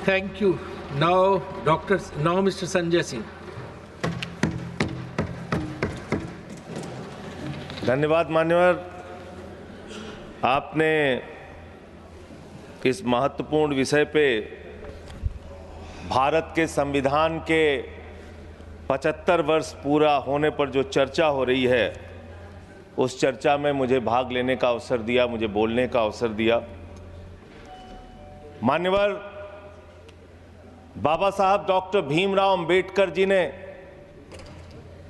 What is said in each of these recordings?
Thank you. Now Mr. Sanjay Singh. धन्यवाद मान्यवर, आपने इस महत्वपूर्ण विषय पे भारत के संविधान के 75 वर्ष पूरा होने पर जो चर्चा हो रही है, उस चर्चा में मुझे भाग लेने का अवसर दिया, मुझे बोलने का अवसर दिया। मान्यवर, बाबा साहब डॉक्टर भीमराव अंबेडकर जी ने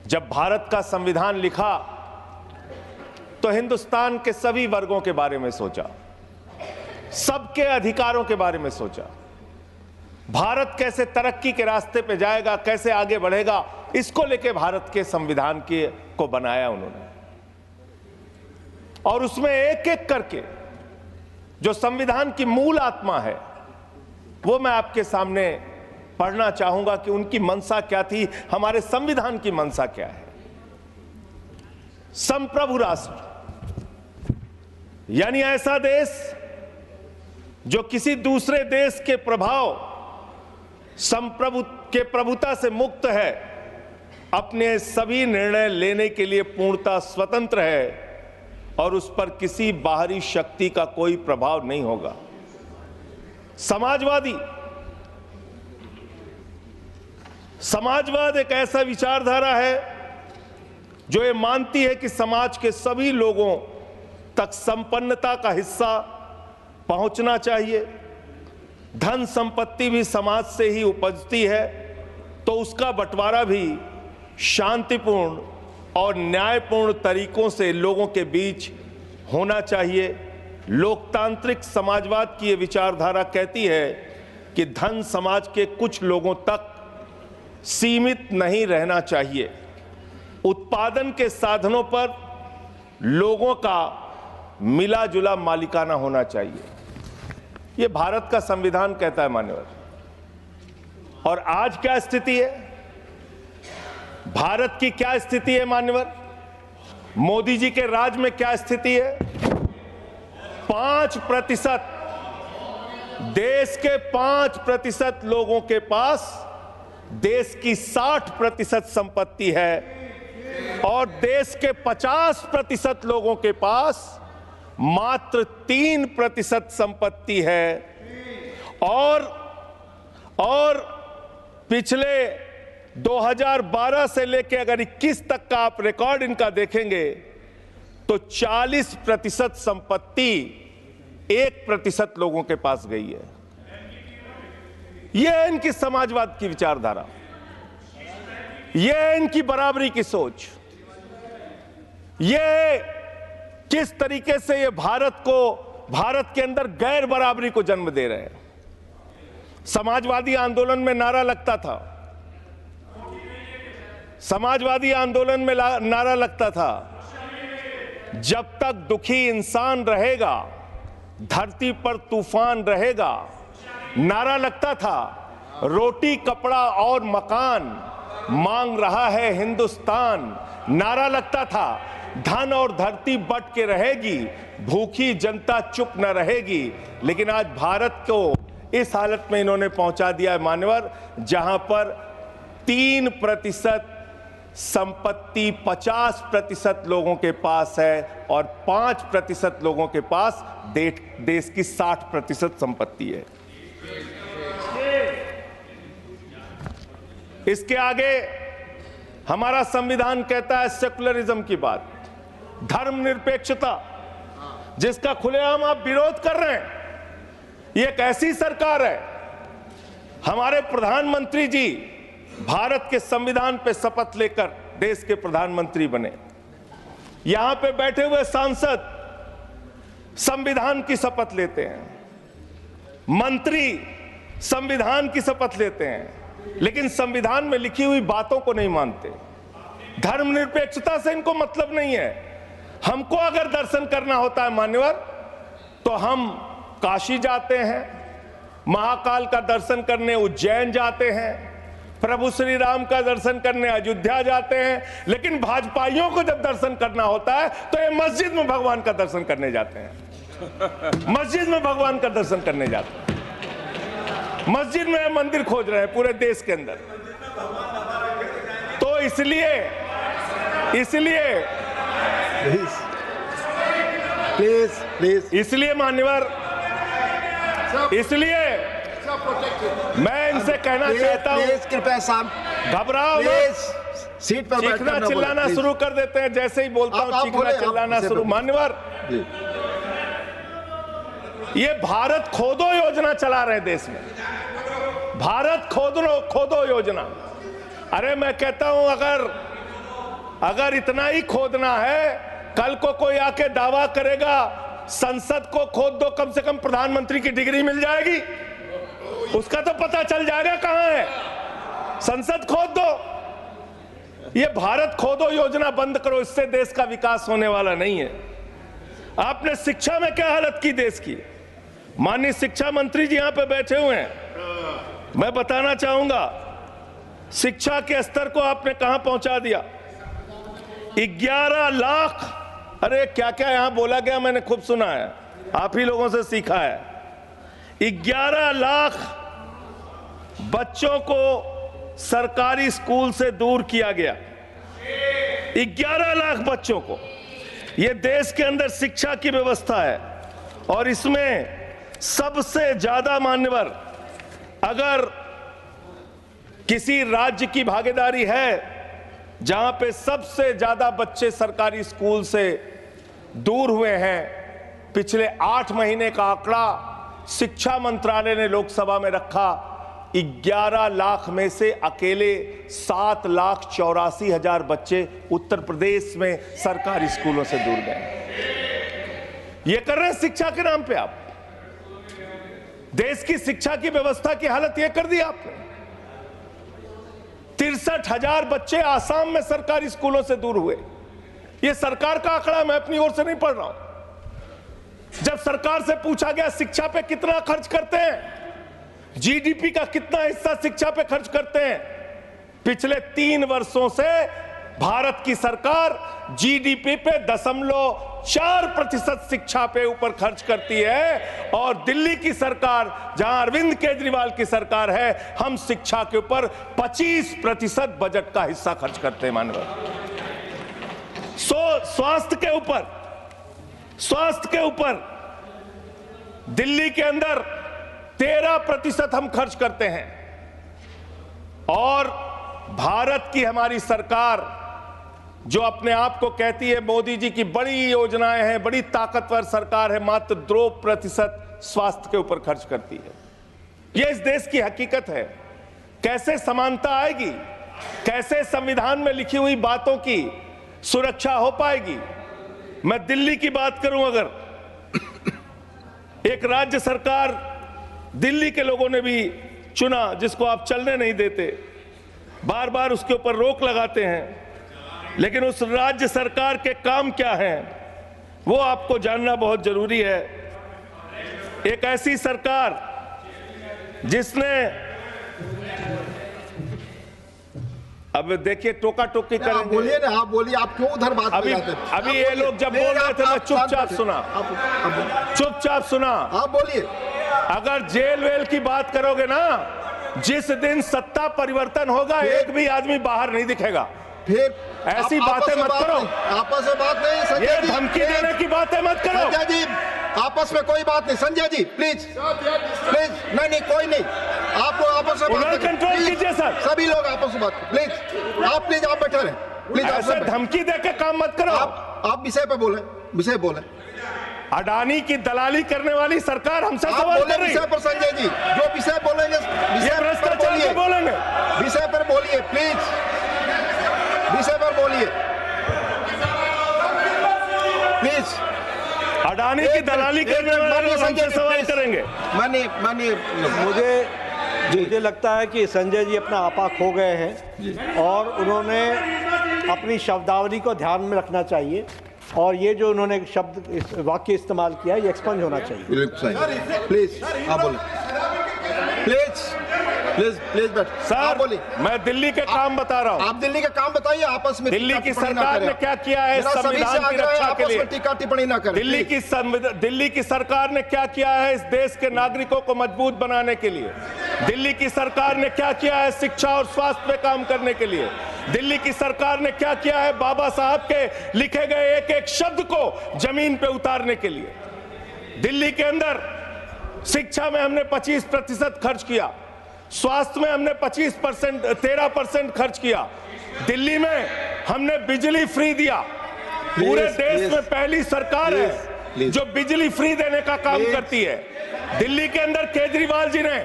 जब भारत का संविधान लिखा तो हिंदुस्तान के सभी वर्गों के बारे में सोचा, सबके अधिकारों के बारे में सोचा, भारत कैसे तरक्की के रास्ते पे जाएगा, कैसे आगे बढ़ेगा, इसको लेके भारत के संविधान को बनाया उन्होंने। और उसमें एक एक करके जो संविधान की मूल आत्मा है वो मैं आपके सामने पढ़ना चाहूंगा कि उनकी मंशा क्या थी, हमारे संविधान की मंशा क्या है। संप्रभु राष्ट्र यानी ऐसा देश जो किसी दूसरे देश के प्रभाव प्रभुता से मुक्त है, अपने सभी निर्णय लेने के लिए पूर्णतः स्वतंत्र है और उस पर किसी बाहरी शक्ति का कोई प्रभाव नहीं होगा। समाजवाद एक ऐसा विचारधारा है जो ये मानती है कि समाज के सभी लोगों तक संपन्नता का हिस्सा पहुंचना चाहिए। धन संपत्ति भी समाज से ही उपजती है, तो उसका बंटवारा भी शांतिपूर्ण और न्यायपूर्ण तरीकों से लोगों के बीच होना चाहिए। लोकतांत्रिक समाजवाद की यह विचारधारा कहती है कि धन समाज के कुछ लोगों तक सीमित नहीं रहना चाहिए। उत्पादन के साधनों पर लोगों का मिला जुला मालिकाना होना चाहिए। यह भारत का संविधान कहता है मान्यवर। और आज क्या स्थिति है, भारत की क्या स्थिति है मान्यवर, मोदी जी के राज में क्या स्थिति है? 5%, देश के 5% लोगों के पास देश की 60% संपत्ति है और देश के 50% लोगों के पास मात्र 3% संपत्ति है। और पिछले 2012 से लेकर अगर 21 तक का आप रिकॉर्ड इनका देखेंगे तो 40% संपत्ति 1% लोगों के पास गई है। यह है इनकी समाजवाद की विचारधारा, यह है इनकी बराबरी की सोच, यह किस तरीके से ये भारत के अंदर गैर बराबरी को जन्म दे रहे हैं। समाजवादी आंदोलन में नारा लगता था, समाजवादी आंदोलन में नारा लगता था, जब तक दुखी इंसान रहेगा धरती पर तूफान रहेगा। नारा लगता था, रोटी कपड़ा और मकान मांग रहा है हिंदुस्तान। नारा लगता था, धन और धरती बट के रहेगी, भूखी जनता चुप न रहेगी। लेकिन आज भारत को इस हालत में इन्होंने पहुंचा दिया है मान्यवर, जहां पर 3% संपत्ति 50% लोगों के पास है और 5% लोगों के पास देश की 60% संपत्ति है। इसके आगे हमारा संविधान कहता है सेकुलरिज्म की बात, धर्मनिरपेक्षता, जिसका खुलेआम आप विरोध कर रहे हैं। ये एक ऐसी सरकार है, हमारे प्रधानमंत्री जी भारत के संविधान पे शपथ लेकर देश के प्रधानमंत्री बने। यहां पे बैठे हुए सांसद संविधान की शपथ लेते हैं, मंत्री संविधान की शपथ लेते हैं, लेकिन संविधान में लिखी हुई बातों को नहीं मानते। धर्मनिरपेक्षता से इनको मतलब नहीं है। हमको अगर दर्शन करना होता है मान्यवर तो हम काशी जाते हैं, महाकाल का दर्शन करने उज्जैन जाते हैं, प्रभु श्री राम का दर्शन करने अयोध्या जाते हैं। लेकिन भाजपाइयों को जब दर्शन करना होता है तो ये मस्जिद में भगवान का दर्शन करने जाते हैं, मस्जिद में भगवान का दर्शन करने जाते हैं। मस्जिद में मंदिर खोज रहे हैं पूरे देश के अंदर। तो इसलिए मान्यवर, इसलिए मैं इनसे कहना चाहता हूं, कृपया साहब घबराओ मत। सीट पर चीखना चिल्लाना शुरू कर देते हैं, जैसे ही बोलता हूं चीखना चिल्लाना शुरू। मान्यवर, ये भारत खोदो योजना चला रहे देश में, भारत खोदो योजना। अरे मैं कहता हूं अगर इतना ही खोदना है, कल को कोई आके दावा करेगा संसद को खोद दो, कम से कम प्रधानमंत्री की डिग्री मिल जाएगी, उसका तो पता चल जाएगा कहां है। संसद खोद दो, ये भारत खोदो योजना बंद करो, इससे देश का विकास होने वाला नहीं है। आपने शिक्षा में क्या हालत की देश की। माननीय शिक्षा मंत्री जी यहां पे बैठे हुए हैं, मैं बताना चाहूंगा शिक्षा के स्तर को आपने कहां पहुंचा दिया। 11 लाख, अरे क्या क्या यहां बोला गया, मैंने खूब सुना है, आप ही लोगों से सीखा है। 11 लाख बच्चों को सरकारी स्कूल से दूर किया गया, 11 लाख बच्चों को। यह देश के अंदर शिक्षा की व्यवस्था है, और इसमें सबसे ज्यादा मान्यवर, अगर किसी राज्य की भागीदारी है जहां पे सबसे ज्यादा बच्चे सरकारी स्कूल से दूर हुए हैं, पिछले 8 महीने का आंकड़ा शिक्षा मंत्रालय ने लोकसभा में रखा, 11 लाख में से अकेले 7,84,000 बच्चे उत्तर प्रदेश में सरकारी स्कूलों से दूर गए। ये कर रहे हैं शिक्षा के नाम पे आप। देश की शिक्षा की व्यवस्था की हालत यह कर दी आपने। 63,000 बच्चे आसाम में सरकारी स्कूलों से दूर हुए। यह सरकार का आंकड़ा, मैं अपनी ओर से नहीं पढ़ रहा हूं। जब सरकार से पूछा गया शिक्षा पे कितना खर्च करते हैं, जीडीपी का कितना हिस्सा शिक्षा पे खर्च करते हैं, पिछले 3 वर्षों से भारत की सरकार जीडीपी पे 0.4% शिक्षा पे ऊपर खर्च करती है, और दिल्ली की सरकार, जहां अरविंद केजरीवाल की सरकार है, हम शिक्षा के ऊपर 25% बजट का हिस्सा खर्च करते हैं मानव। स्वास्थ्य के ऊपर दिल्ली के अंदर 13% हम खर्च करते हैं, और भारत की हमारी सरकार जो अपने आप को कहती है मोदी जी की बड़ी योजनाएं हैं, बड़ी ताकतवर सरकार है, मात्र 2% स्वास्थ्य के ऊपर खर्च करती है। यह इस देश की हकीकत है। कैसे समानता आएगी, कैसे संविधान में लिखी हुई बातों की सुरक्षा हो पाएगी। मैं दिल्ली की बात करूं, अगर एक राज्य सरकार दिल्ली के लोगों ने भी चुना, जिसको आप चलने नहीं देते, बार बार उसके ऊपर रोक लगाते हैं, लेकिन उस राज्य सरकार के काम क्या हैं वो आपको जानना बहुत जरूरी है। एक ऐसी सरकार जिसने, अब देखिए टोका टोकी करेंगे, बोलिए ना, आप बोलिए, आप क्यों उधर बात अभी ये लोग जब बोल रहे थे मैं चुपचाप सुना, आप बोलिए। अगर जेल वेल की बात करोगे ना, जिस दिन सत्ता परिवर्तन होगा एक भी आदमी बाहर नहीं दिखेगा। फिर ऐसी बातें मत करो, आपस में बात नहीं। संजय ये जी, धमकी देने की बातें मत करो। संजय जी, आपस में कोई बात नहीं। संजय जी प्लीज प्लीज, नहीं कोई नहीं, आप लोग आपस में बात कंट्रोल कीजिए सर, सभी लोग आपस में बात प्लीज। आप बैठे रहे प्लीज, ऐसे धमकी देकर काम मत करो। आप विषय पे बोले, विषय बोले। अडानी की दलाली करने वाली सरकार हमसे सवाल कर रही है। विषय पर संजय जी जो विषय बोलेंगे, ये भ्रष्टाचार पे बोलेंगे, विषय पर बोलिए प्लीज, विषय पर बोलिए प्लीज। अडानी की दलाली करने वाले लोग हमसे सवाल करेंगे। मानिए, मुझे लगता है कि संजय जी अपना आपा खो गए हैं, और उन्होंने अपनी शब्दावली को ध्यान में रखना चाहिए, और ये जो उन्होंने शब्द वाक्य इस्तेमाल किया ये एक्सपंज होना चाहिए। प्लीज आप बोले, प्लीज बैठ सर। बोलिए, मैं दिल्ली के काम बता रहा हूँ। आप दिल्ली के काम बताइए, आपस में दिल्ली की सरकार ने क्या किया है संविधान की रक्षा के लिए, टीका टिप्पणी ना करें। दिल्ली की सरकार ने क्या किया है इस देश के नागरिकों को मजबूत बनाने के लिए। दिल्ली की सरकार ने क्या किया है शिक्षा और स्वास्थ्य पे काम करने के लिए? दिल्ली की सरकार ने क्या किया है बाबा साहब के लिखे गए एक एक शब्द को जमीन पे उतारने के लिए? दिल्ली के अंदर शिक्षा में हमने 25% खर्च किया, स्वास्थ्य में हमने 13% खर्च किया, दिल्ली में हमने बिजली फ्री दिया। पूरे देश में पहली सरकार है जो बिजली फ्री देने का काम करती है। दिल्ली के अंदर केजरीवाल जी ने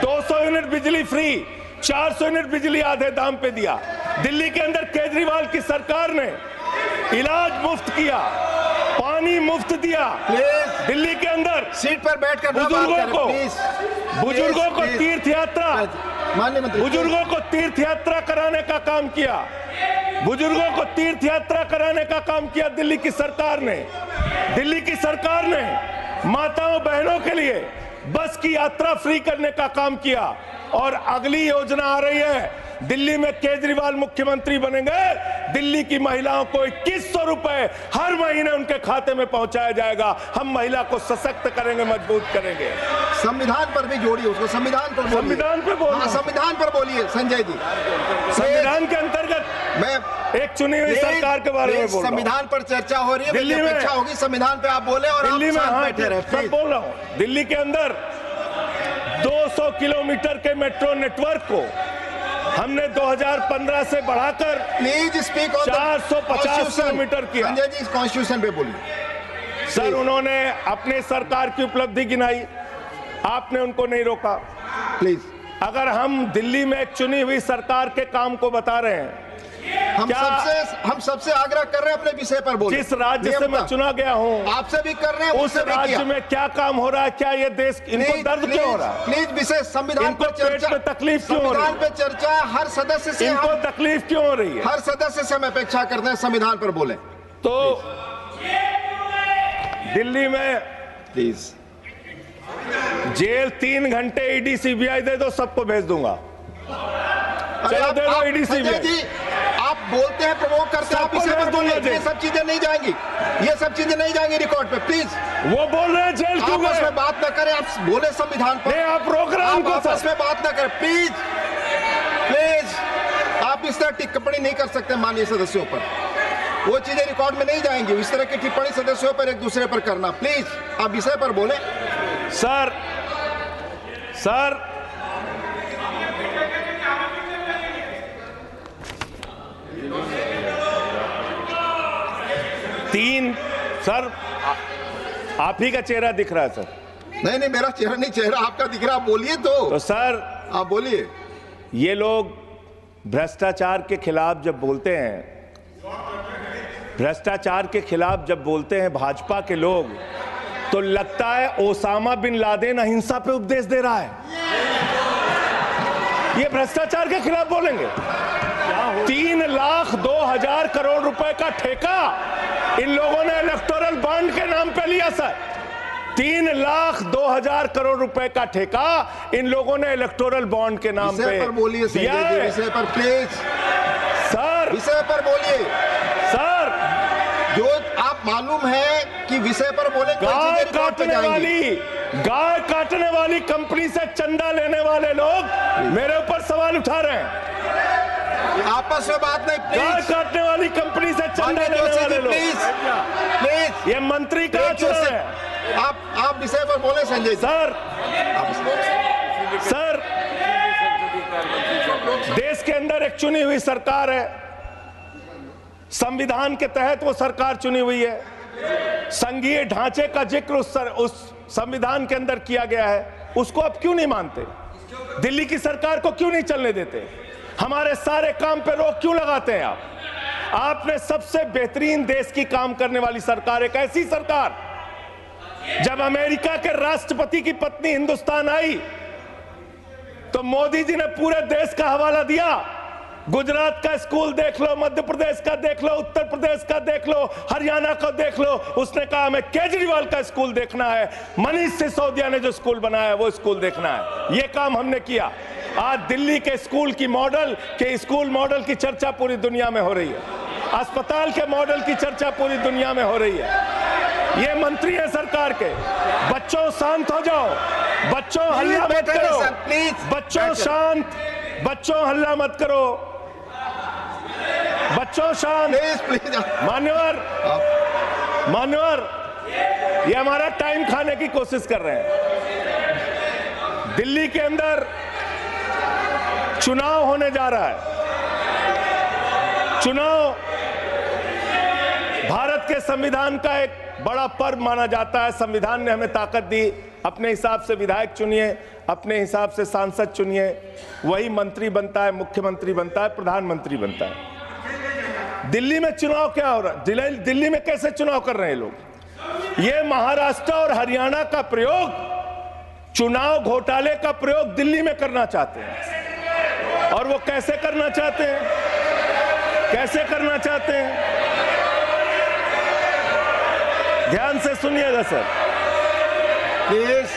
200 यूनिट बिजली फ्री, 400 यूनिट बिजली आधे दाम पे दिया। दिल्ली के अंदर केजरीवाल की सरकार ने इलाज मुफ्त किया, पानी मुफ्त दिया। दिल्ली के अंदर सीट पर बैठकर बुजुर्गों को तीर्थ यात्रा, माननीय मंत्री, बुजुर्गों को तीर्थ यात्रा कराने का काम किया। बुजुर्गों को तीर्थ यात्रा कराने का काम किया दिल्ली की सरकार ने। दिल्ली की सरकार ने माताओं बहनों के लिए बस की यात्रा फ्री करने का काम किया। और अगली योजना आ रही है, दिल्ली में केजरीवाल मुख्यमंत्री बनेंगे, दिल्ली की महिलाओं को 2100 रुपए हर महीने उनके खाते में पहुंचाया जाएगा। हम महिला को सशक्त करेंगे, मजबूत करेंगे। संविधान पर भी जोड़िए उसको, संविधान पर बोलिए। संविधान पे बोलिए। हाँ, संविधान पर बोलिए संजय जी। संविधान के अंतर्गत मैं एक चुनी हुई सरकार के बारे में बोल रहा हूं। संविधान पर चर्चा हो रही है, दिल्ली में अपेक्षा होगी संविधान पे आप बोले और दिल्ली में आप बैठे रहे। सब बोल रहा हूं। दिल्ली के अंदर 200 किलोमीटर के मेट्रो नेटवर्क को हमने 2015 से बढ़ाकर प्लीज स्पीक ऑन 450 किलोमीटर किया। संजय जी, इस कॉन्स्टिट्यूशन पे बोलिए। सर, उन्होंने अपने सरकार की उपलब्धि गिनाई, आपने उनको नहीं रोका। प्लीज, अगर हम दिल्ली में एक चुनी हुई सरकार के काम को बता रहे हैं, हम सबसे आग्रह कर रहे हैं अपने विषय पर बोलिए। जिस राज्य से मैं चुना गया हूं, आपसे भी कर रहे हैं, उस राज्य में क्या काम हो रहा है, क्या ये देश, इनको दर्द क्यों हो रहा है? प्लीज विषय संविधान पर चर्चा, में तकलीफ क्यों हो रही है? संविधान पे चर्चा हर सदस्य से, इनको तकलीफ क्यों हो रही है? हर सदस्य से हम अपेक्षा करते हैं संविधान पर बोले। तो दिल्ली में प्लीज जेल 3 घंटे ईडी सीबीआई दे दो, सबको भेज दूंगा। चलो दे दो ईडी संजय जी, आप बोलते हैं, प्रवोक करते हैं, आप इसे पर बोलिए। ये सब चीजें नहीं जाएंगी, ये सब चीजें नहीं जाएंगी रिकॉर्ड पे। प्लीज, वो बोल रहे हैं जेल क्यों गए? आपस में बात न करें, आप बोले संविधान पर। नहीं, आप रोक रहे हैं उनको। आपस में बात न करें प्लीज। प्लीज, आप इस तरह टिप्पणी नहीं कर सकते माननीय सदस्यों पर। वो चीजें रिकॉर्ड में नहीं जाएंगी, इस तरह की टिप्पणी सदस्यों पर एक दूसरे पर करना। प्लीज, आप विषय पर बोले। सर 3 सर, आप ही का चेहरा दिख रहा है सर। नहीं, मेरा चेहरा नहीं, चेहरा आपका दिख रहा, आप बोलिए तो सर आप बोलिए। ये लोग भ्रष्टाचार के खिलाफ जब बोलते हैं, भ्रष्टाचार के खिलाफ जब बोलते हैं भाजपा के लोग, तो लगता है ओसामा बिन लादेन अहिंसा पे उपदेश दे रहा है। ये भ्रष्टाचार के खिलाफ बोलेंगे। 3,02,000 करोड़ रुपए का ठेका इन लोगों ने इलेक्टोरल बॉन्ड के नाम पे लिया सर। 3,02,000 करोड़ रुपए का ठेका इन लोगों ने इलेक्टोरल बॉन्ड के नाम पे बोलिए दिया है। विषय पर प्लीज सर, विषय पर बोलिए सर। जो आप मालूम है कि विषय पर बोले। गाय काटने वाली कंपनी से चंदा लेने वाले लोग मेरे ऊपर सवाल उठा रहे हैं। आपस में बात नहीं, गाय काटने वाली कंपनी से चंदा लेने वाले लोग। प्लीज, ये मंत्री का चुनाव है। आप विषय पर बोले संजय सर। सर, देश के अंदर एक चुनी हुई सरकार है, संविधान के तहत वो सरकार चुनी हुई है, संघीय ढांचे का जिक्र उस संविधान के अंदर किया गया है, उसको आप क्यों नहीं मानते? दिल्ली की सरकार को क्यों नहीं चलने देते? हमारे सारे काम पे रोक क्यों लगाते हैं आप? आपने सबसे बेहतरीन देश की काम करने वाली सरकार, एक ऐसी सरकार, जब अमेरिका के राष्ट्रपति की पत्नी हिंदुस्तान आई तो मोदी जी ने पूरे देश का हवाला दिया। गुजरात का स्कूल देख लो, मध्य प्रदेश का देख लो, उत्तर प्रदेश का देख लो, हरियाणा का देख लो। उसने कहा हमें केजरीवाल का स्कूल देखना है, मनीष सिसोदिया ने जो स्कूल बनाया है वो स्कूल देखना है। ये काम हमने किया। आज दिल्ली के स्कूल मॉडल की चर्चा पूरी दुनिया में हो रही है, अस्पताल के मॉडल की चर्चा पूरी दुनिया में हो रही है। ये मंत्री है सरकार के। बच्चों शांत हो जाओ, बच्चों हल्ला मत बैठे करो, सर, प्लीज बच्चों शांत, बच्चों हल्ला मत करो, बच्चों शांत। प्लीज मान्यवर, ये हमारा टाइम खाने की कोशिश कर रहे हैं। दिल्ली के अंदर चुनाव होने जा रहा है। चुनाव भारत के संविधान का एक बड़ा पर्व माना जाता है। संविधान ने हमें ताकत दी, अपने हिसाब से विधायक चुनिए, अपने हिसाब से सांसद चुनिए, वही मंत्री बनता है, मुख्यमंत्री बनता है, प्रधानमंत्री बनता है। दिल्ली में चुनाव क्या हो रहा है? दिल्ली में कैसे चुनाव कर रहे हैं लोग? ये महाराष्ट्र और हरियाणा का प्रयोग, चुनाव घोटाले का प्रयोग दिल्ली में करना चाहते हैं। और वो कैसे करना चाहते हैं? कैसे करना चाहते हैं? ध्यान से सुनिएगा सर, प्लीज।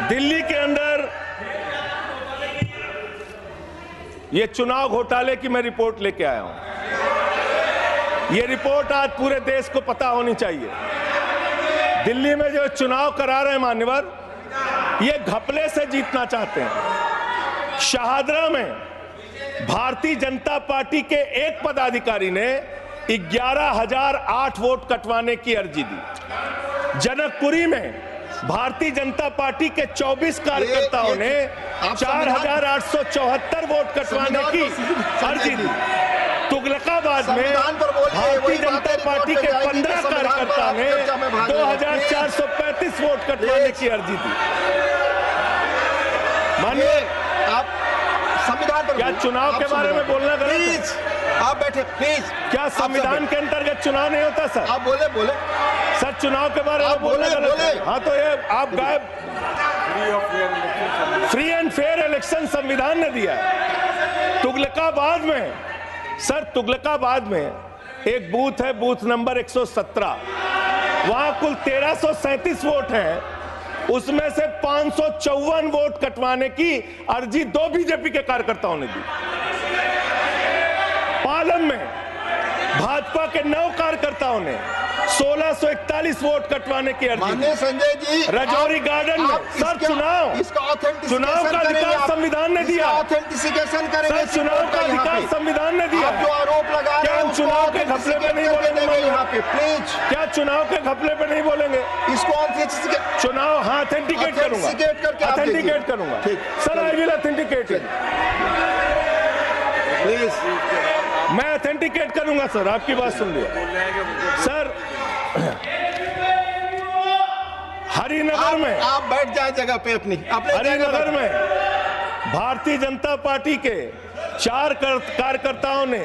दिल्ली के अंदर ये चुनाव घोटाले की मैं रिपोर्ट लेके आया हूं। ये रिपोर्ट आज पूरे देश को पता होनी चाहिए। दिल्ली में जो चुनाव करा रहे हैं मान्यवर, ये घपले से जीतना चाहते हैं। शाहदरा में भारतीय जनता पार्टी के एक पदाधिकारी ने 11,008 वोट कटवाने की अर्जी दी। जनकपुरी में भारतीय जनता पार्टी के 24 कार्यकर्ताओं ने 4,874 वोट कटवाने की अर्जी दी। तुगलकाबाद में भारतीय जनता पार्टी के 15 कार्यकर्ता ने 2,435 वोट कटवाने की अर्जी दी। मानिए, आप संविधान पर क्या चुनाव के बारे में बोलना गलत है? प्लीज आप बैठे, प्लीज। क्या संविधान के अंतर्गत चुनाव नहीं होता सर? आप बोले सर, चुनाव के बारे में बोलना गलत है। हाँ, तो ये आप गायब। फ्री एंड फेयर इलेक्शन संविधान ने दिया है। तुगलकाबाद में सर, तुगलकाबाद में एक बूथ है, बूथ नंबर 117। वहां कुल 1337 वोट हैं, उसमें से 554 वोट कटवाने की अर्जी 2 बीजेपी के कार्यकर्ताओं ने दी। पालम में भाजपा के 9 कार्यकर्ताओं ने 1641 वोट कटवाने की अर्जी। माननीय संजय जी, रजौरी गार्डन में सर चुनाव का अधिकार संविधान ने दिया। ऑथेंटिसिकेशन करेंगे। सर, चुनाव का अधिकार संविधान ने दिया। जो आरोप लगा क्या हम चुनाव के घपले पे नहीं बोलेंगे यहाँ पे? प्लीज, क्या चुनाव के घपले पे नहीं बोलेंगे? इसको चुनाव हाँ ऑथेंटिकेट करूंगा, ऑथेंटिकेट करूंगा sir. I will authenticate it, please. मैं ऑथेंटिकेट करूंगा सर। आपकी बात सुन लिया सर। हरिनगर में आप बैठ जाए जगह पे अपनी हरिनगर में भारतीय जनता पार्टी के 4 कार्यकर्ताओं ने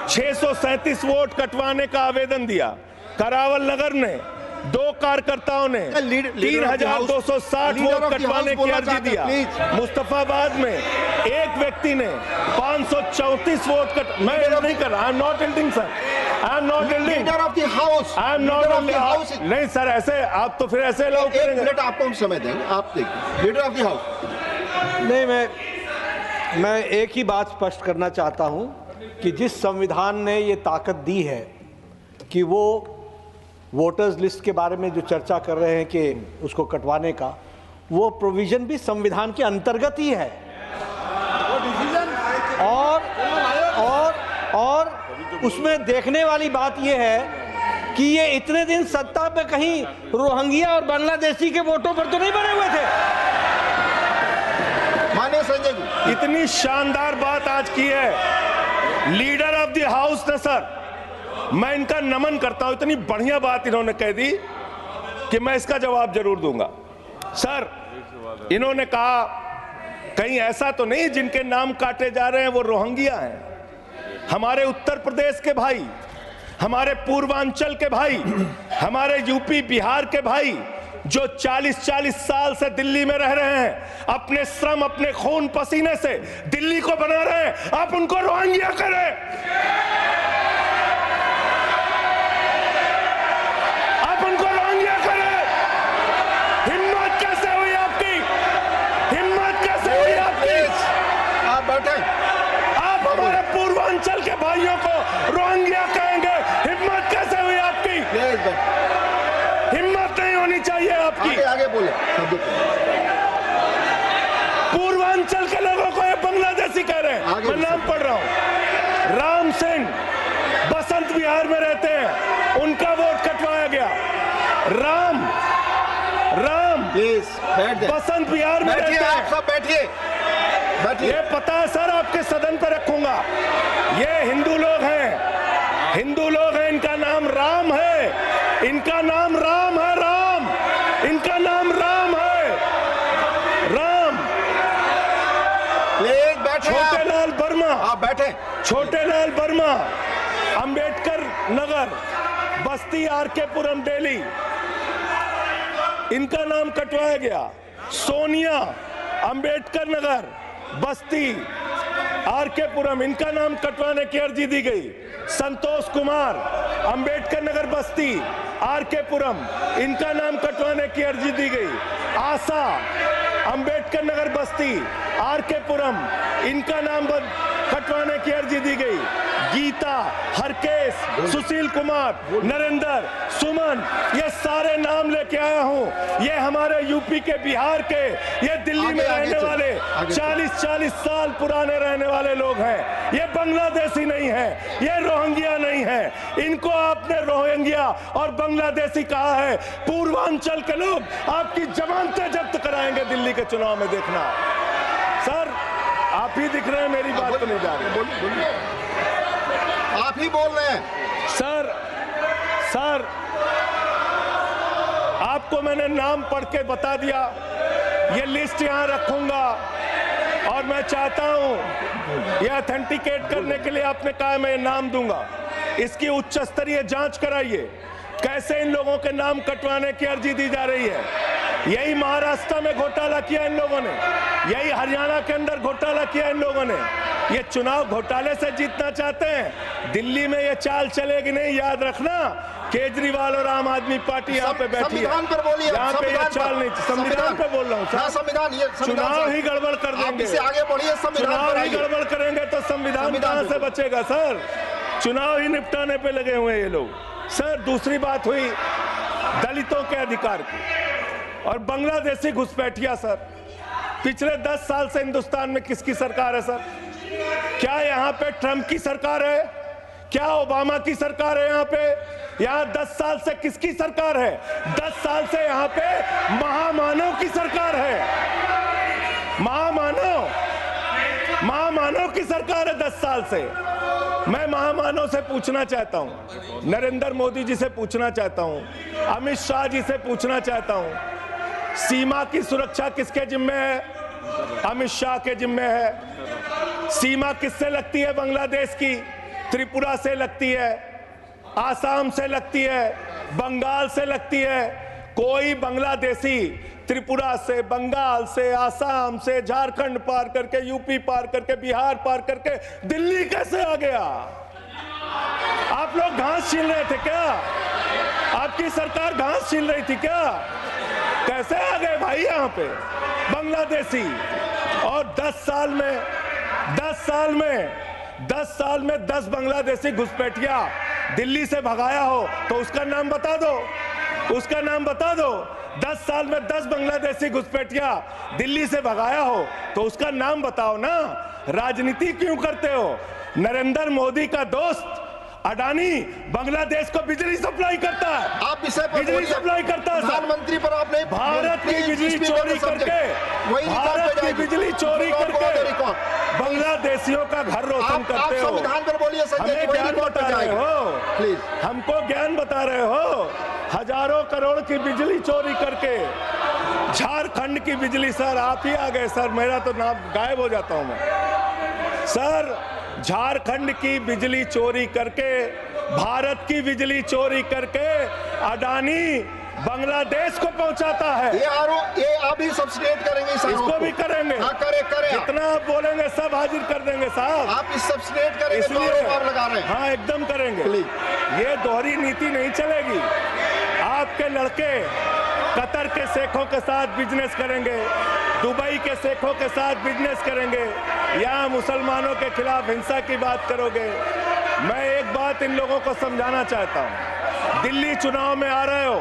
637 वोट कटवाने का आवेदन दिया। करावल नगर ने 2 कार्यकर्ताओं ने 3,260 वोट कटवाने की अर्जी दिया। मुस्तफाबाद में एक व्यक्ति ने 534 वोट मैं नहीं कर रहा। I am not एल्डिंग sir, I am not एल्डिंग। Leader of the house, I am not. नहीं सर, ऐसे आप तो फिर ऐसे अलाउ करेंगे। 1 मिनट आपको हम समय देंगे, आप देखिए। Leader of the house. नहीं, मैं एक ही बात स्पष्ट करना चाहता हूं कि जिस संविधान ने ये ताकत दी है कि वो वोटर्स लिस्ट के बारे में जो चर्चा कर रहे हैं कि उसको कटवाने का, वो प्रोविजन भी संविधान के अंतर्गत ही है। और उसमें देखने वाली बात यह है कि ये इतने दिन सत्ता पे कहीं रोहिंग्या और बांग्लादेशी के वोटों पर तो नहीं बने हुए थे। माननीय संजय जी, इतनी शानदार बात आज की है लीडर ऑफ द हाउस ने सर। मैं इनका नमन करता हूं, इतनी बढ़िया बात इन्होंने कह दी कि मैं इसका जवाब जरूर दूंगा। सर, इन्होंने कहा कहीं ऐसा तो नहीं जिनके नाम काटे जा रहे हैं वो रोहिंग्या हैं। हमारे उत्तर प्रदेश के भाई, हमारे पूर्वांचल के भाई, हमारे यूपी बिहार के भाई जो 40-40 साल से दिल्ली में रह रहे हैं, अपने श्रम, अपने खून पसीने से दिल्ली को बना रहे हैं, आप उनको रोहिंग्या करें। आप उनको रोहिंग्या करें। हिम्मत कैसे हुई आपकी? हिम्मत कैसे हुई आपकी? आप बैठे। आप हमारे पूर्वांचल के भाइयों को रोहिंग्या कहेंगे? हिम्मत कैसे हुई आपकी? हिम्मत नहीं होनी चाहिए आप विरोध की। आगे आगे बोले शब्द पूर्वांचल के लोगों को ये बांग्लादेशी कह रहे हैं। आगे मैं नाम पढ़ रहा हूं। राम सिंह बसंत विहार में रहते हैं, उनका वोट कटवाया गया। राम प्लीज बैठ जाइए। बसंत विहार में बैठिए, रहते आप हैं। सब बैठिए बैठिए। ये पता है सर, आपके सदन पर रखूंगा। ये हिंदू लोग हैं, हिंदू लोग हैं। इनका नाम राम है, इनका नाम राम है। राम, इनका नाम राम है। राम। प्लीज बैठे। छोटे लाल वर्मा, आप बैठे। छोटे लाल वर्मा, अंबेडकर नगर, बस्ती, आरकेपुरम, दिल्ली, इनका नाम कटवाया गया। सोनिया, अंबेडकर नगर, बस्ती, आरकेपुरम, इनका नाम कटवाने की अर्जी दी गई। संतोष कुमार, अंबेडकर नगर, बस्ती, आरकेपुरम, इनका नाम कटवाने की अर्जी दी गई। आशा, अंबेडकर नगर, बस्ती, आरकेपुरम, इनका नाम कटवाने की अर्जी दी गई। गीता, हरकेश, सुशील कुमार, नरेंद्र, सुमन, ये सारे नाम लेके आया हूं। ये हमारे यूपी के, बिहार के, ये दिल्ली में रहने वाले 40-40 साल पुराने रहने वाले लोग हैं। ये बांग्लादेशी नहीं है, ये रोहिंग्या नहीं है। इनको आपने रोहिंग्या और बांग्लादेशी कहा है। पूर्वांचल के लोग आपकी जमानतें जब्त कराएंगे दिल्ली के चुनाव में, देखना। सर आप ही दिख रहे हैं, मेरी बात तो नहीं जा रही। आप ही बोल रहे हैं। सर आपको मैंने नाम पढ़ के बता दिया। ये लिस्ट यहां रखूंगा और मैं चाहता हूं ये ऑथेंटिकेट करने के लिए आपने कहा मैं नाम दूंगा। इसकी उच्च स्तरीय जांच कराइए, कैसे इन लोगों के नाम कटवाने की अर्जी दी जा रही है। यही महाराष्ट्र में घोटाला किया इन लोगों ने, यही हरियाणा के अंदर घोटाला किया इन लोगों ने। ये चुनाव घोटाले से जीतना चाहते हैं। दिल्ली में ये चाल चलेगी नहीं, याद रखना। केजरीवाल और आम आदमी पार्टी यहाँ पे बैठी है। संविधान पर बोलिए। यहाँ पे ये चाल नहीं, संविधान पे बोल रहा हूँ सर। संविधान, ये चुनाव ही गड़बड़ कर देंगे। इसे आगे बढ़िए। चुनाव ही गड़बड़ करेंगे तो संविधान कहाँ से बचेगा सर। चुनाव ही निपटाने पे लगे हुए हैं ये लोग। सर दूसरी बात हुई दलितों के अधिकार की और बांग्लादेशी घुसपैठिया। सर पिछले 10 साल से हिंदुस्तान में किसकी सरकार है सर? क्या यहाँ पे ट्रंप की सरकार है? क्या ओबामा की सरकार है? यहाँ पे यहाँ 10 साल से किसकी सरकार है? 10 साल से यहाँ पे महामानव की सरकार है। महामानव की सरकार है 10 साल से। मैं महामानव से पूछना चाहता हूं, नरेंद्र मोदी जी से पूछना चाहता हूं, अमित शाह जी से पूछना चाहता हूं, सीमा की सुरक्षा किसके जिम्मे है? अमित शाह के जिम्मे है। सीमा किससे लगती है? बांग्लादेश की, त्रिपुरा से लगती है, आसाम से लगती है, बंगाल से लगती है। कोई बांग्लादेशी त्रिपुरा से, बंगाल से, आसाम से, झारखंड पार करके, यूपी पार करके, बिहार पार करके दिल्ली कैसे आ गया? आप लोग घास छील रहे थे क्या? आपकी सरकार घास छील रही थी क्या? कैसे आ गए भाई यहाँ पे बांग्लादेशी? और 10 साल में 10 बांग्लादेशी घुसपैठिया दिल्ली से भगाया हो तो उसका नाम बता दो, उसका नाम बता दो। 10 साल में 10 बांग्लादेशी घुसपैठिया दिल्ली से भगाया हो तो उसका नाम बताओ ना। राजनीति क्यों करते हो? नरेंद्र मोदी का दोस्त अडानी बांग्लादेश को बिजली सप्लाई करता है। आप विषय पर बिजली सप्लाई करता है। प्रधानमंत्री पर आपने भारत की बिजली चोरी करके, भारत की बिजली चोरी करके बांग्लादेशियों का घर रोशन करते हो। संविधान पर बोलिए। हमें ज्ञान बता रहे हो, प्लीज हमको ज्ञान बता रहे हो। हजारों करोड़ की बिजली चोरी करके झारखंड की बिजली। सर आप ही आ गए सर, मेरा तो नाम गायब हो जाता हूं मैं। सर झारखंड की बिजली चोरी करके, भारत की बिजली चोरी करके अडानी बांग्लादेश को पहुंचाता है। ये आप ही सब्सिडेट करेंगे इस इसको भी करेंगे। हाँ, करें। जितना आप बोलेंगे सब हाजिर कर देंगे साहब। आप इस सब्सिडेट करेंगे, इसलिए आप लगा रहे हैं। हाँ एकदम करेंगे। ये दोहरी नीति नहीं चलेगी। आपके लड़के कतर के शेखों के साथ बिजनेस करेंगे, दुबई के शेखों के साथ बिजनेस करेंगे, यहाँ मुसलमानों के खिलाफ हिंसा की बात करोगे। मैं एक बात इन लोगों को समझाना चाहता हूँ, दिल्ली चुनाव में आ रहे हो,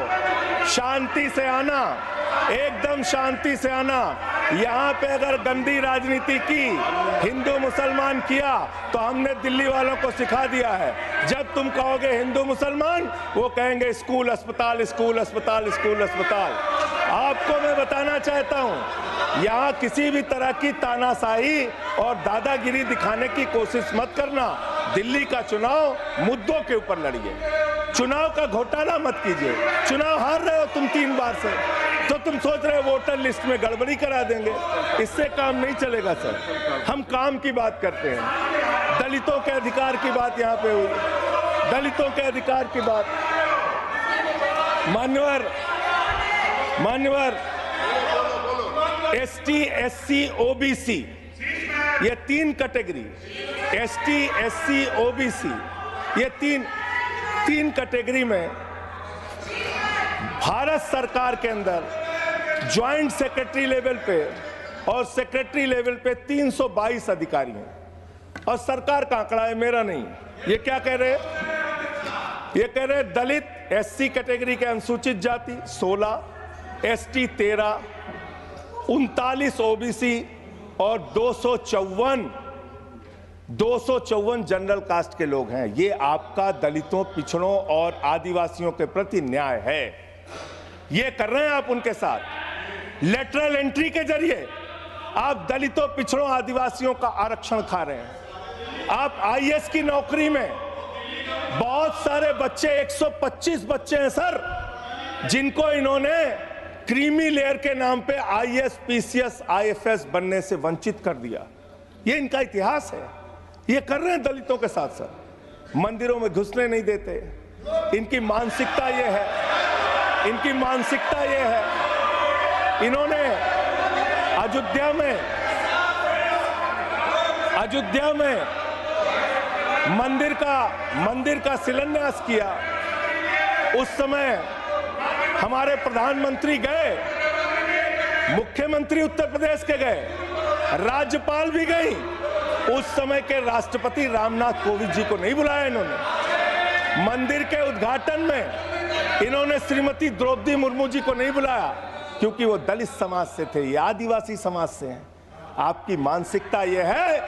शांति से आना, एकदम शांति से आना। यहाँ पे अगर गंदी राजनीति की, हिंदू मुसलमान किया, तो हमने दिल्ली वालों को सिखा दिया है। जब तुम कहोगे हिंदू मुसलमान, वो कहेंगे स्कूल अस्पताल, स्कूल अस्पताल, स्कूल अस्पताल। आपको मैं बताना चाहता हूँ, यहाँ किसी भी तरह की तानाशाही और दादागिरी दिखाने की कोशिश मत करना। दिल्ली का चुनाव मुद्दों के ऊपर लड़िए, चुनाव का घोटाला मत कीजिए। चुनाव हार रहे हो तुम 3 बार से, तो तुम सोच रहे हो वोटर लिस्ट में गड़बड़ी करा देंगे। इससे काम नहीं चलेगा सर। हम काम की बात करते हैं, दलितों के अधिकार की बात यहाँ पे हुई, दलितों के अधिकार की बात। मान्यवर ST, SC, OBC, ये 3 कैटेगरी, ST, SC, OBC, ये तीन कैटेगरी में भारत सरकार के अंदर ज्वाइंट सेक्रेटरी लेवल पे और सेक्रेटरी लेवल पे 322 अधिकारी हैं। और सरकार का आंकड़ा है, मेरा नहीं। ये क्या कह रहे हैं? ये कह रहे हैं दलित SC कैटेगरी के अनुसूचित जाति 16, ST 13, 39 OBC और 254 जनरल कास्ट के लोग हैं। ये आपका दलितों, पिछड़ों और आदिवासियों के प्रति न्याय है। ये कर रहे हैं आप उनके साथ। लेटरल एंट्री के जरिए आप दलितों, पिछड़ों, आदिवासियों का आरक्षण खा रहे हैं। आप IAS की नौकरी में बहुत सारे बच्चे, 125 बच्चे हैं सर, जिनको इन्होंने क्रीमी लेयर के नाम पे IAS, PCS, IFS बनने से वंचित कर दिया। ये इनका इतिहास है। ये कर रहे हैं दलितों के साथ सर। मंदिरों में घुसने नहीं देते। इनकी मानसिकता ये है, इनकी मानसिकता ये है। इन्होंने अयोध्या में मंदिर का शिलान्यास किया। उस समय हमारे प्रधानमंत्री गए, मुख्यमंत्री उत्तर प्रदेश के गए, राज्यपाल भी गई। उस समय के राष्ट्रपति रामनाथ कोविंद जी को नहीं बुलाया इन्होंने। मंदिर के उद्घाटन में इन्होंने श्रीमती द्रौपदी मुर्मू जी को नहीं बुलाया, क्योंकि वो दलित समाज से थे, ये आदिवासी समाज से हैं। आपकी मानसिकता ये है।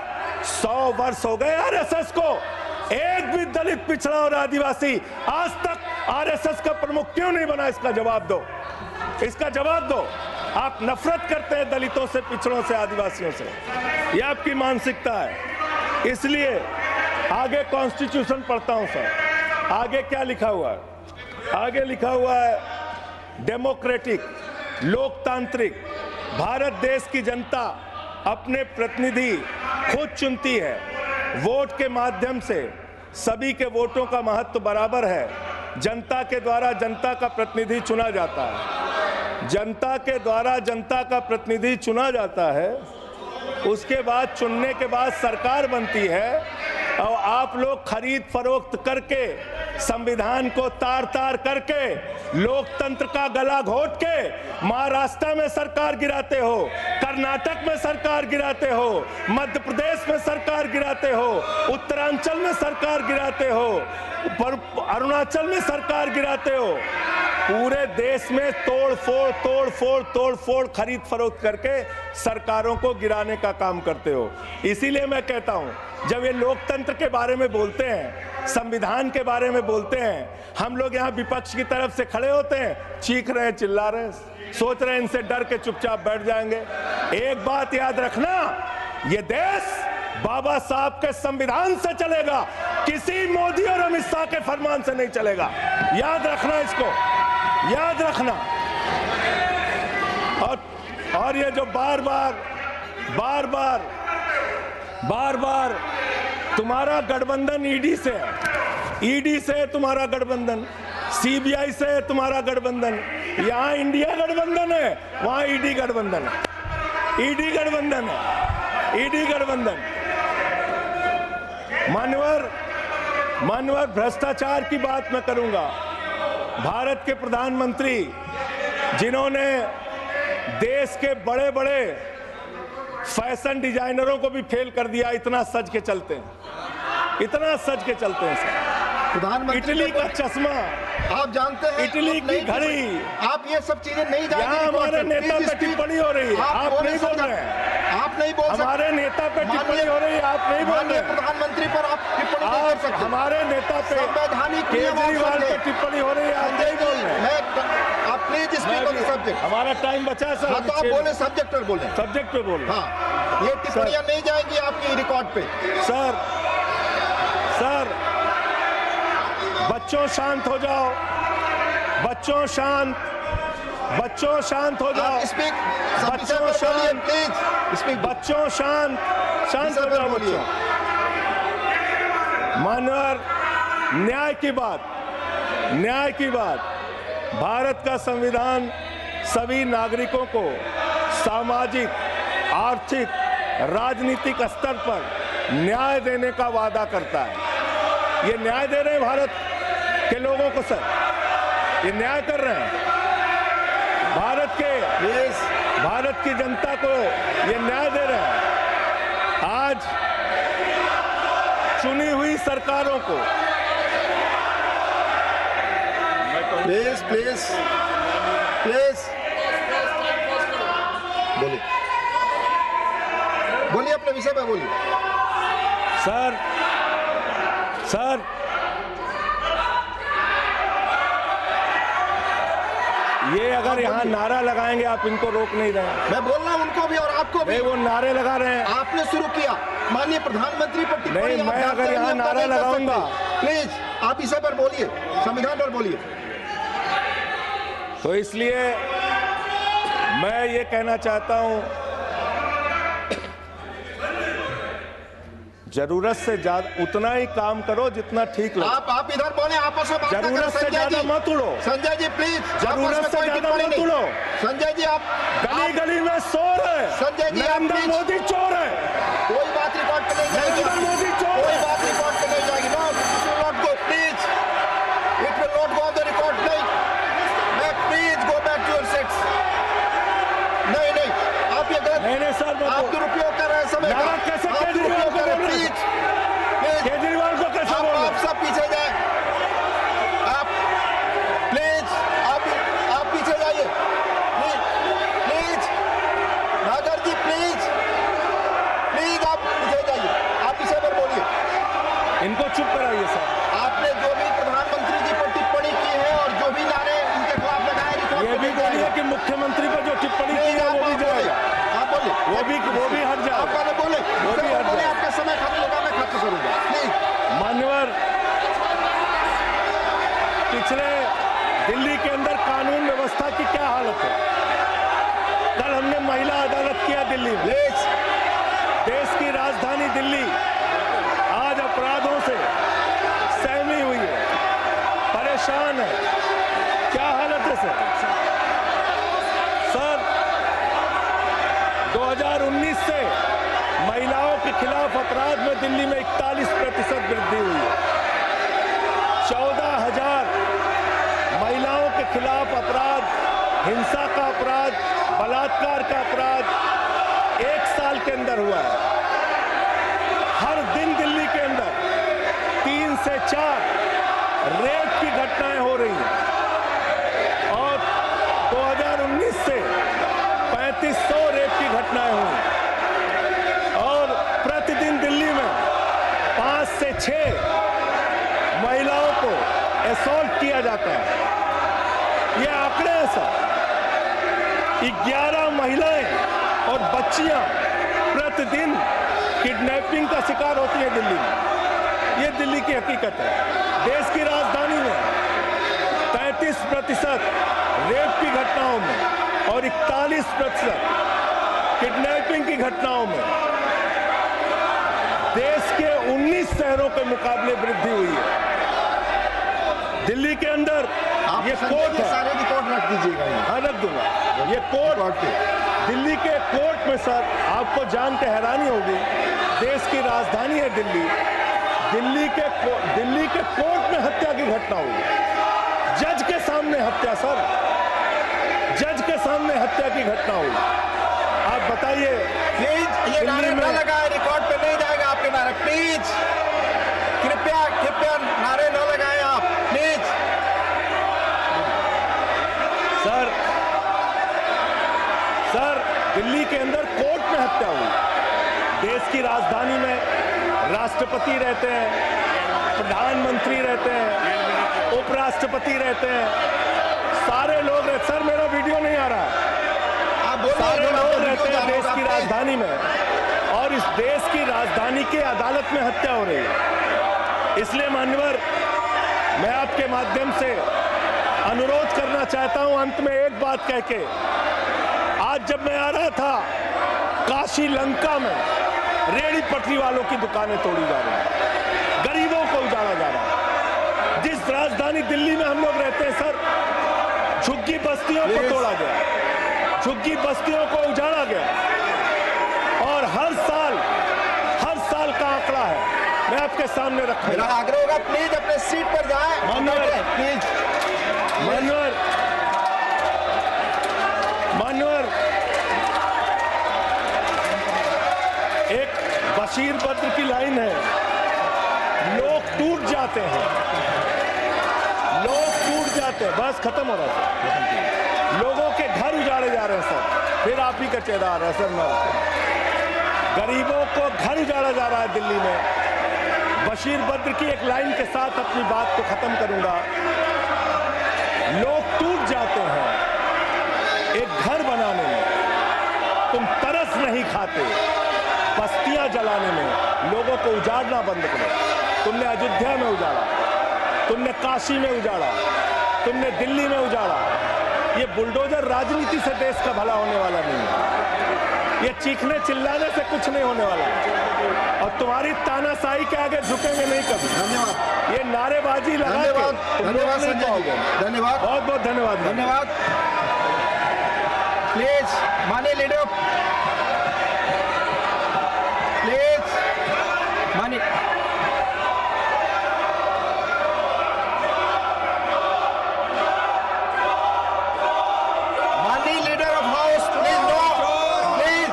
100 वर्ष हो गए RSS को, एक भी दलित, पिछड़ा और आदिवासी आज तक RSS का प्रमुख क्यों नहीं बना? इसका जवाब दो, इसका जवाब दो। आप नफरत करते हैं दलितों से, पिछड़ों से, आदिवासियों से। ये आपकी मानसिकता है। इसलिए आगे कॉन्स्टिट्यूशन पढ़ता हूं सर। आगे क्या लिखा हुआ है? आगे लिखा हुआ है डेमोक्रेटिक, लोकतांत्रिक भारत देश की जनता अपने प्रतिनिधि खुद चुनती है। वोट के माध्यम से सभी के वोटों का महत्व बराबर है। जनता के द्वारा जनता का प्रतिनिधि चुना जाता है। जनता के द्वारा जनता का प्रतिनिधि चुना जाता है। उसके बाद चुनने के बाद सरकार बनती है, और आप लोग खरीद फरोख्त करके, संविधान को तार तार करके, लोकतंत्र का गला घोट के महाराष्ट्र में सरकार गिराते हो, कर्नाटक में सरकार गिराते हो, मध्य प्रदेश में सरकार गिराते हो, उत्तरांचल में सरकार गिराते हो, अरुणाचल में सरकार गिराते हो। पूरे देश में तोड़ फोड़ खरीद फरोख्त करके सरकारों को गिराने का काम करते हो। इसीलिए मैं कहता हूं, जब ये लोकतंत्र के बारे में बोलते हैं, संविधान के बारे में बोलते हैं, हम लोग यहाँ विपक्ष की तरफ से खड़े होते हैं, चीख रहे हैं, चिल्ला रहे हैं, सोच रहे हैं इनसे डर के चुपचाप बैठ जाएंगे। एक बात याद रखना, ये देश बाबा साहब के संविधान से चलेगा, किसी मोदी और अमित शाह के फरमान से नहीं चलेगा। याद रखना, इसको याद रखना। और ये जो बार बार तुम्हारा गठबंधन ईडी से है, ईडी से तुम्हारा गठबंधन, सीबीआई से तुम्हारा गठबंधन। यहाँ इंडिया गठबंधन है, वहां ईडी गठबंधन है, ईडी गठबंधन है, ईडी गठबंधन। मानवर भ्रष्टाचार की बात मैं करूंगा। भारत के प्रधानमंत्री, जिन्होंने देश के बड़े बड़े फैशन डिजाइनरों को भी फेल कर दिया, इतना सज के चलते हैं, इतना सज के चलते हैं सर। प्रधानमंत्री इटली का चश्मा, आप जानते हैं इटली आप की नहीं घड़ी, बोले। आप ये सब चीजें नहीं यहाँ जाएंगी हमारे नेता पे टिप्पणी हो रही है, आप नहीं बोल रहे हैं। आप नहीं बोल सकते। हमारे नेता पे टिप्पणी हो रही है, आप नहीं बोल रहे हैं। प्रधानमंत्री पर आप टिप्पणी नहीं कर आप सकते। हमारे नेता पे संवैधानिक नियम आप केजरीवाल पे समझे। टिप्पणी हो रही है, आप नहीं बोल रहे हैं। आप please speak on the subject. हमारा टाइम बचा है सर। हाँ, तो आप बोले सब्जेक्ट पर बोले। सब्जेक्ट पे बोल रहे हैं। हाँ, ये टिप्पणियां नहीं जाएंगी आपकी रिकॉर्ड पे। सर बच्चों शांत हो जाओ, बच्चों शांत हो जाओ, स्पीक बच्चों शांत, प्लीज स्पीक। बच्चों शांत हो जाओ बच्चों। मानवर, न्याय की बात, भारत का संविधान सभी नागरिकों को सामाजिक, आर्थिक, राजनीतिक स्तर पर न्याय देने का वादा करता है। ये न्याय दे रहे हैं भारत के लोगों को सर, ये न्याय कर रहे हैं भारत की जनता को, ये न्याय दे रहे हैं। आज चुनी हुई सरकारों को प्लीज बोलिए अपने विषय पे बोलिए। सर ये अगर यहाँ नारा लगाएंगे, आप इनको रोक नहीं रहे। मैं बोल रहा हूँ उनको भी और आपको भी। वो नारे लगा रहे हैं, आपने शुरू किया माननीय प्रधानमंत्री पर टिप्पणी। नहीं, मैं अगर यहाँ नारा लगाऊंगा, प्लीज आप इसे पर बोलिए, संविधान पर बोलिए। तो इसलिए मैं ये कहना चाहता हूं, जरूरत से ज्यादा उतना ही काम करो जितना ठीक लगे। आप इधर बोले, आपस में बात ना करें। जरूरत से ज्यादा मत उड़ो। संजय जी प्लीज, जरूरत से ज्यादा मत उड़ो। संजय जी आप गली में शोर है। संजय जी नरेंद्र मोदी चोर है। कोई बात रिकॉर्ड पे नहीं जाएगी। नरेंद्र मोदी चोर कोई है। बात रिकॉर्ड पे नहीं जाएगी। Not go please, it will not go on the record. नहीं, please go back to your seats. नहीं, आप ये गलत, नहीं सर, आप दुरुपयोग कर रहे हैं समय का। कैसे आप केजरीवाल दुरुपयोग को कर रहे हैं। बोल रहे हैं? केजरीवाल को कैसे बोल रहे हैं? आप सब पीछे जाए। आप प्लीज, आप पीछे जाइए प्लीज। नागर जी प्लीज आप पीछे जाइए। आप इसे पर बोलिए। इनको चुप कराइए सर। आपने जो भी प्रधानमंत्री जी पर टिप्पणी की है और जो भी नारे उनके खिलाफ लगाए, रिकॉर्ड ये भी बोलिए कि मुख्यमंत्री पर जो टिप्पणी की है वो भी जाएगा। आप बोलिए, वो भी हट जाएगा। आप पहले बोले, वो भी हट बोले, जाएगा। आपका समय खत्म होगा, मैं खत्म करूंगा प्लीज। मान्यवर, पिछले दिल्ली के अंदर कानून व्यवस्था की क्या हालत है? कल हमने महिला अदालत किया दिल्ली में। देश की राजधानी दिल्ली आज अपराधों से सहमी हुई है, परेशान है। क्या हालत है सर? 2019 से महिलाओं के खिलाफ अपराध में दिल्ली में 41% वृद्धि हुई है। 14,000 महिलाओं के खिलाफ अपराध, हिंसा का अपराध, बलात्कार का अपराध 1 साल के अंदर हुआ है। हर दिन दिल्ली के अंदर 3 से 4 रेप की घटनाएं हो रही हैं और 2019 से 3500 रेप की घटनाएं हुई और प्रतिदिन दिल्ली में 5 से 6 महिलाओं को असॉल्ट किया जाता है। ये आंकड़े हैं सर। 11 महिलाएं और बच्चियां प्रतिदिन किडनैपिंग का शिकार होती है दिल्ली में। ये दिल्ली की हकीकत है। देश की राजधानी में 33% रेप की घटनाओं में और 41% किडनैपिंग की घटनाओं में देश के 19 शहरों के मुकाबले वृद्धि हुई है। दिल्ली के अंदर आप ये कोर्ट है। सारे रिकॉर्ड रख दीजिएगा यहाँ। हाँ, रख दूंगा। ये कोर्ट, दिल्ली के कोर्ट में सर आपको जान के हैरानी होगी, देश की राजधानी है दिल्ली, दिल्ली के कोर्ट में हत्या की घटना हुई। जज के सामने हत्या सर, जज के सामने हत्या की घटना हुई। आप बताइए। प्लीज ये नारे न लगाए, रिकॉर्ड पे नहीं जाएगा आपके नारे। प्लीज कृपया नारे न लगाए। दिल्ली के अंदर कोर्ट में हत्या हुई। देश की राजधानी में राष्ट्रपति रहते हैं, प्रधानमंत्री रहते हैं, उपराष्ट्रपति रहते हैं, सारे लोग रहते। सर मेरा वीडियो नहीं आ रहा। सारे लोग रहते हैं देश की राजधानी में, और इस देश की राजधानी के अदालत में हत्या हो रही है। इसलिए मान्यवर, मैं आपके माध्यम से अनुरोध करना चाहता हूं, अंत में एक बात कह के, आज जब मैं आ रहा था, काशी लंका में रेहड़ी पटरी वालों की दुकानें तोड़ी जा रही हैं, गरीबों को उजाड़ा जा रहा है। जिस राजधानी दिल्ली में हम लोग रहते हैं सर, झुग्गी बस्तियों को तोड़ा गया, झुग्गी बस्तियों को उजाड़ा गया, और हर साल का आंकड़ा है, मैं आपके सामने रखूंगा। मेरा आग्रह होगा, प्लीज अपने सीट पर जाएं। प्लीज मान्यवर, एक बशीर बद्र की लाइन है, लोग टूट जाते हैं, बस खत्म हो रहा है। लोगों के घर उजाड़े जा रहे हैं सर, फिर आप ही का चेहरा आ रहा है सर। गरीबों को घर उजाड़ा जा रहा है दिल्ली में। बशीर बद्र की एक लाइन के साथ अपनी बात को खत्म करूंगा। लोग टूट जाते हैं एक घर बनाने में, तुम तरस नहीं खाते बस्तियां जलाने में। लोगों को उजाड़ना बंद करो। तुमने अयोध्या में उजाड़ा, तुमने काशी में उजाड़ा, तुमने दिल्ली में उजाड़ा। ये बुलडोजर राजनीति से देश का भला होने वाला नहीं है। ये चीखने चिल्लाने से कुछ नहीं होने वाला, और तुम्हारी तानाशाही के आगे झुकेंगे नहीं कभी। धन्यवाद। ये नारेबाजी लगा के धन्यवाद संजय जी, धन्यवाद, बहुत बहुत धन्यवाद। धन्यवाद। प्लीज माननीय लीडर, प्लीज माननीय leader of house, please no, please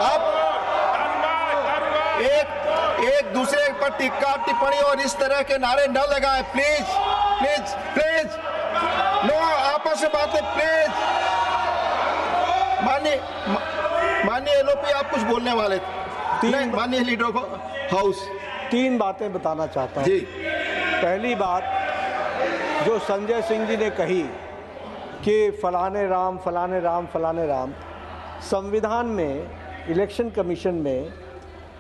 आप एक दूसरे पर टिक्का टिप्पणी और इस तरह के नारे न लगाएं। प्लीज प्लीज प्लीज नो, आपस में बातें प्लीज। माननीय एलओपी, आप कुछ बोलने वाले थे। माननीय लीडर ऑफ हाउस, 3 बातें बताना चाहता हूँ। जी, पहली बात, जो संजय सिंह जी ने कही कि फलाने राम फलाने राम फलाने राम, संविधान में, इलेक्शन कमीशन में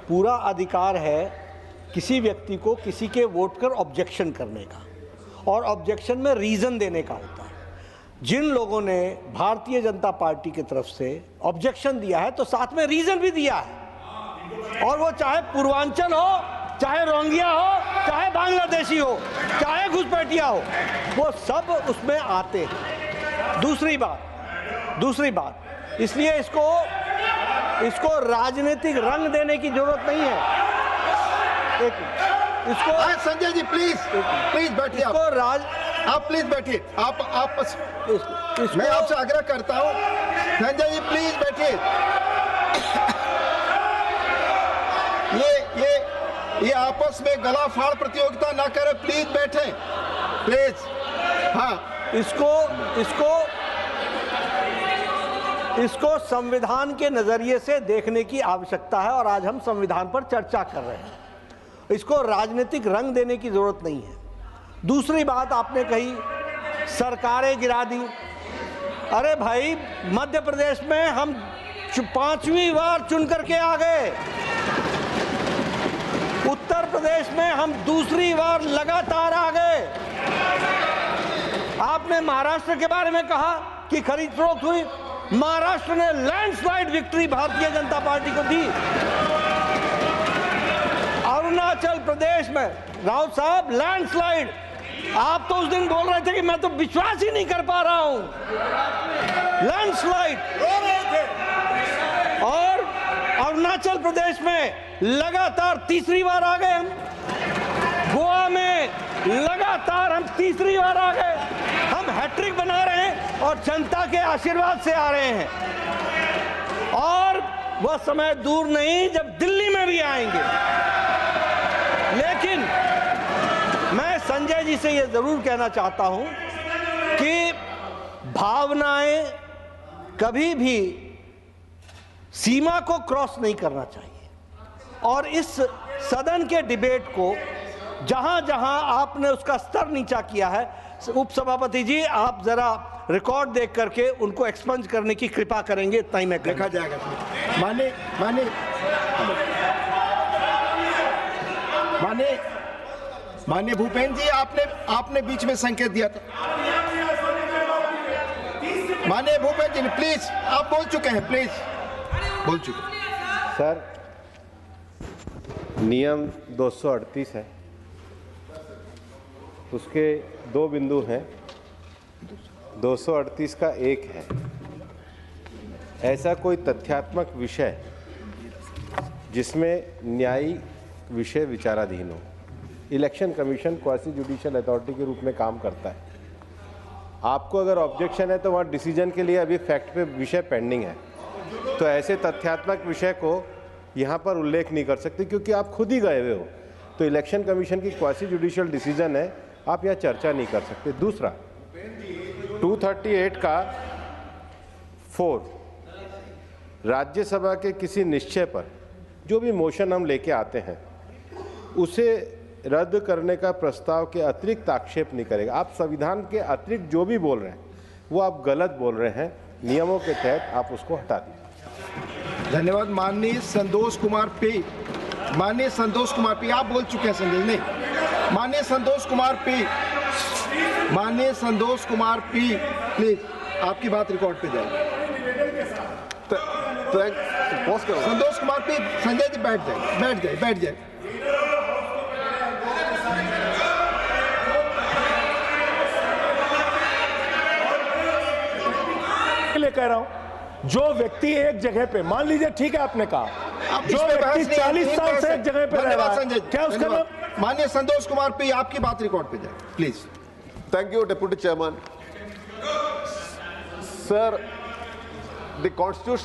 पूरा अधिकार है किसी व्यक्ति को किसी के वोट कर ऑब्जेक्शन करने का, और ऑब्जेक्शन में रीज़न देने का होता है। जिन लोगों ने भारतीय जनता पार्टी की तरफ से ऑब्जेक्शन दिया है तो साथ में रीज़न भी दिया है, और वो चाहे पूर्वांचल हो, चाहे रोंगिया हो, चाहे बांग्लादेशी हो, चाहे घुसपैठिया हो, वो सब उसमें आते हैं। दूसरी बात, इसलिए इसको राजनीतिक रंग देने की जरूरत नहीं है। इसको संजय जी प्लीज बैठिए। आप प्लीज बैठिए। मैं आपसे आग्रह करता हूं, संजय जी प्लीज बैठिए। ये आपस में गला फाड़ प्रतियोगिता ना करें, प्लीज बैठे, प्लीज। हाँ, इसको संविधान के नजरिए से देखने की आवश्यकता है, और आज हम संविधान पर चर्चा कर रहे हैं। इसको राजनीतिक रंग देने की जरूरत नहीं है। दूसरी बात आपने कही, सरकारें गिरा दी। अरे भाई, मध्य प्रदेश में हम 5वीं बार चुन करके आ गए, उत्तर प्रदेश में हम दूसरी बार लगातार आ गए। आपने महाराष्ट्र के बारे में कहा कि खरीद फरोख्त हुई, महाराष्ट्र ने landslide victory Bharatiya Janata party को दी। अरुणाचल प्रदेश में राउत साहब लैंडस्लाइड, आप तो उस दिन बोल रहे थे कि मैं तो विश्वास ही नहीं कर पा रहा हूं, लैंडस्लाइड। और अरुणाचल प्रदेश में लगातार तीसरी बार आ गए हम, गोवा में लगातार हम तीसरी बार आ गए। हम हैट्रिक बना रहे हैं और जनता के आशीर्वाद से आ रहे हैं, और वह समय दूर नहीं जब दिल्ली में भी आएंगे। लेकिन मैं संजय जी से यह जरूर कहना चाहता हूं कि भावनाएं कभी भी सीमा को क्रॉस नहीं करना चाहिए। और इस सदन के डिबेट को जहां जहां आपने उसका स्तर नीचा किया है, उपसभापति जी आप जरा रिकॉर्ड देख करके उनको एक्सपंज करने की कृपा करेंगे, इतना ही मैं देखा जाएगा। माननीय भूपेंद्र जी, आपने बीच में संकेत दिया था। माननीय भूपेंद्र जी प्लीज, आप बोल चुके हैं, प्लीज बोल चुके हैं। सर, नियम 238 है, उसके 2 बिंदु हैं। 238 का एक है, ऐसा कोई तथ्यात्मक विषय जिसमें न्यायिक विषय विचाराधीन हो। Election commission quasi judicial authority के रूप में काम करता है। आपको अगर ऑब्जेक्शन है तो वहाँ डिसीजन के लिए अभी फैक्ट पे विषय पेंडिंग है, तो ऐसे तथ्यात्मक विषय को यहाँ पर उल्लेख नहीं कर सकते क्योंकि आप खुद ही गए हुए हो। तो इलेक्शन कमीशन की क्वासी जुडिशियल डिसीजन है, आप यहाँ चर्चा नहीं कर सकते। दूसरा, 238 का 4, राज्यसभा के किसी निश्चय पर जो भी मोशन हम लेके आते हैं उसे रद्द करने का प्रस्ताव के अतिरिक्त आक्षेप नहीं करेगा। आप संविधान के अतिरिक्त जो भी बोल रहे हैं वो आप गलत बोल रहे हैं, नियमों के तहत आप उसको हटा दीजिए। धन्यवाद। माननीय संतोष कुमार पी, माननीय संतोष कुमार पी, आप बोल चुके हैं संजय नहीं। माननीय संतोष कुमार पी, माननीय संतोष कुमार पी, प्लीज आपकी बात रिकॉर्ड पे जाएगी। संतोष कुमार पी, संजय जी बैठ जाए, बैठ जाए, बैठ जाए। कह रहा हूं, जो व्यक्ति एक जगह पे, मान लीजिए ठीक है आपने कहा, जो व्यक्ति 40 साल से एक जगह पे रह रहा है, क्या उसका नाम? माननीय संतोष कुमार पी, आपकी बात रिकॉर्ड पे जाए please. Thank you, Deputy Chairman. Sir, the constitutional